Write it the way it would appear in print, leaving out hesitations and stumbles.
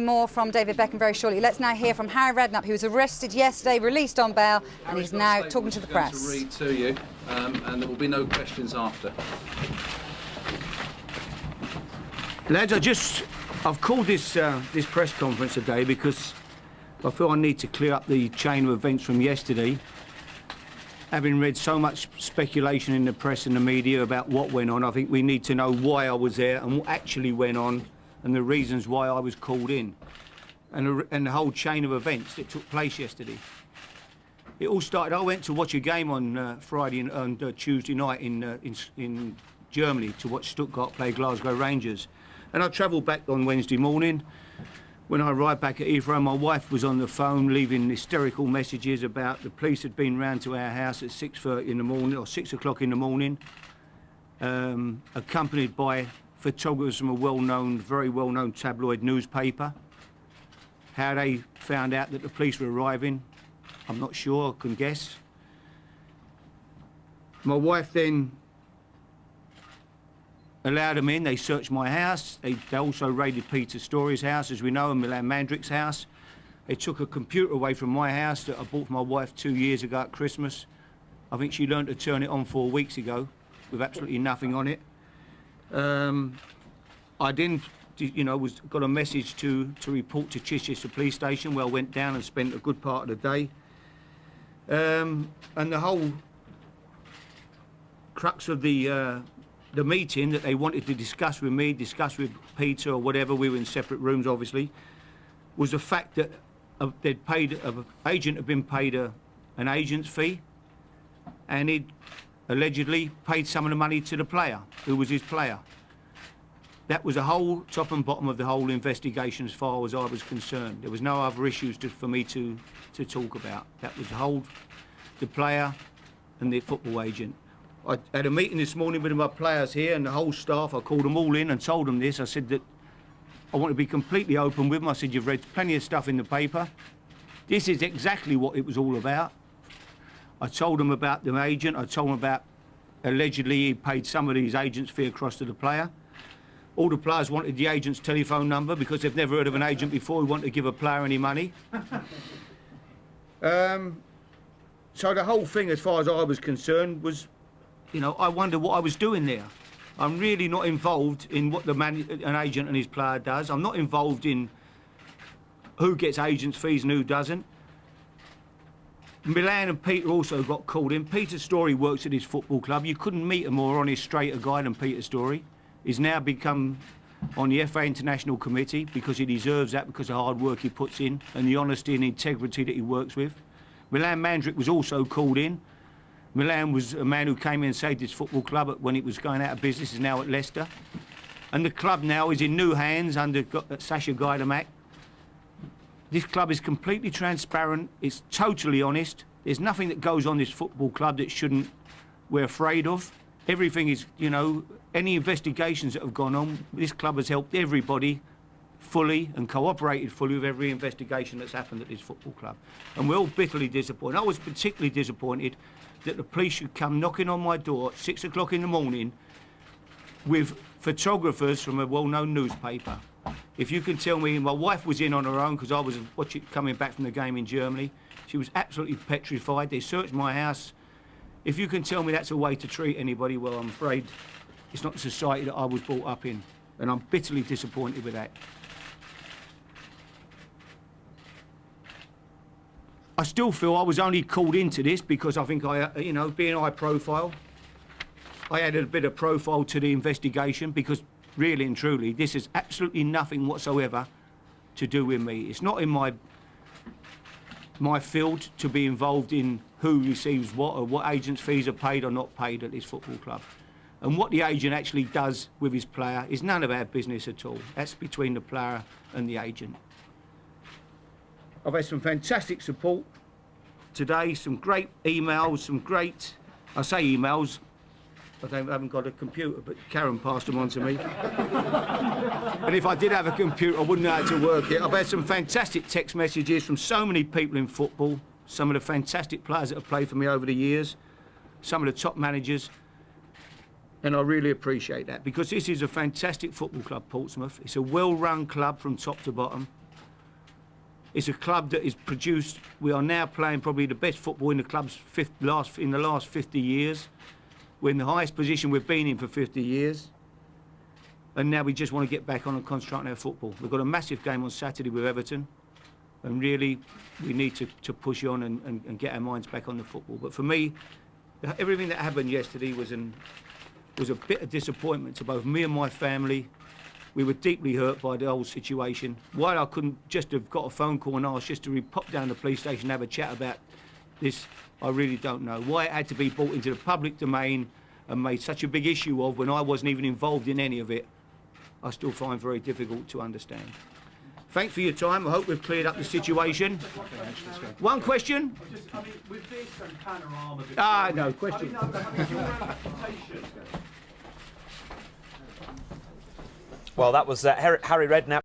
More from David Beckham very shortly. Let's now hear from Harry Redknapp, who was arrested yesterday, released on bail, and he's now talking to the press. To read to you, and there will be no questions after. Lads, I've called this press conference today because I feel I need to clear up the chain of events from yesterday. Having read so much speculation in the press and the media about what went on, I think we need to know why I was there and what actually went on and the reasons why I was called in and the whole chain of events that took place yesterday. It all started, I went to watch a game on Friday and Tuesday night in Germany to watch Stuttgart play Glasgow Rangers. And I travelled back on Wednesday morning. When I arrived back at Heathrow, my wife was on the phone leaving hysterical messages about the police had been round to our house at 6:30 in the morning, or 6 o'clock in the morning, accompanied by photographers from a very well-known tabloid newspaper. How they found out that the police were arriving, I'm not sure, I can guess. My wife then allowed them in. They searched my house. They also raided Peter Story's house, as we know, and Milan Mandric's house. They took a computer away from my house that I bought for my wife 2 years ago at Christmas. I think she learned to turn it on 4 weeks ago with absolutely nothing on it. I then, got a message to report to Chichester Police Station, where I went down and spent a good part of the day. And the whole crux of the meeting that they wanted to discuss with me, discuss with Peter or whatever, we were in separate rooms obviously, was the fact that an agent had been paid an agent's fee, and he'd allegedly paid some of the money to the player, who was his player. That was the whole top and bottom of the whole investigation as far as I was concerned. There was no other issues for me to talk about. That was the player and the football agent. I had a meeting this morning with my players here and the whole staff. I called them all in and told them this. I said that I want to be completely open with them. I said, you've read plenty of stuff in the paper. This is exactly what it was all about. I told them about the agent. I told them about allegedly he paid some of his agent's fee across to the player. All the players wanted the agent's telephone number because they've never heard of an agent before who wanted to give a player any money. So the whole thing, as far as I was concerned, was, I wonder what I was doing there. I'm really not involved in what an agent and his player does. I'm not involved in who gets agents' fees and who doesn't. Milan and Peter also got called in. Peter Story works at his football club. You couldn't meet a more honest, straighter guy than Peter Story. He's now become on the FA International Committee because he deserves that, because of the hard work he puts in and the honesty and integrity that he works with. Milan Mandric was also called in. Milan was a man who came in and saved his football club when it was going out of business, is now at Leicester. And the club now is in new hands under Sasha Gajdamak. This club is completely transparent, it's totally honest. There's nothing that goes on this football club that we're afraid of. Everything is, any investigations that have gone on, this club has helped everybody fully and cooperated fully with every investigation that's happened at this football club. And we're all bitterly disappointed. I was particularly disappointed that the police should come knocking on my door at 6 o'clock in the morning with photographers from a well-known newspaper. If you can tell me, my wife was in on her own because I was coming back from the game in Germany. She was absolutely petrified. They searched my house. If you can tell me that's a way to treat anybody, well, I'm afraid it's not the society that I was brought up in, and I'm bitterly disappointed with that. I still feel I was only called into this because I think being high profile, I added a bit of profile to the investigation, because really and truly, this has absolutely nothing whatsoever to do with me. It's not in my field to be involved in who receives what or what agents' fees are paid or not paid at this football club. And what the agent actually does with his player is none of our business at all. That's between the player and the agent. I've had some fantastic support today, some great emails, I say emails, I haven't got a computer, but Karen passed them on to me. And if I did have a computer, I wouldn't know how to work it. I've had some fantastic text messages from so many people in football, some of the fantastic players that have played for me over the years, some of the top managers, and I really appreciate that, because this is a fantastic football club, Portsmouth. It's a well-run club from top to bottom. It's a club that is produced. We are now playing probably the best football in the club's in the last 50 years. We're in the highest position we've been in for 50 years. And now we just want to get back on and concentrate on our football. We've got a massive game on Saturday with Everton. And really, we need to push on and get our minds back on the football. But for me, everything that happened yesterday was a bit of disappointment to both me and my family. We were deeply hurt by the whole situation. Why I couldn't just have got a phone call and asked just to pop down to the police station and have a chat about this, I really don't know. Why it had to be brought into the public domain and made such a big issue of when I wasn't even involved in any of it, I still find very difficult to understand. Thanks for your time. I hope we've cleared up the situation. One question? With this and Panorama... No, question. Well, that was Harry Redknapp.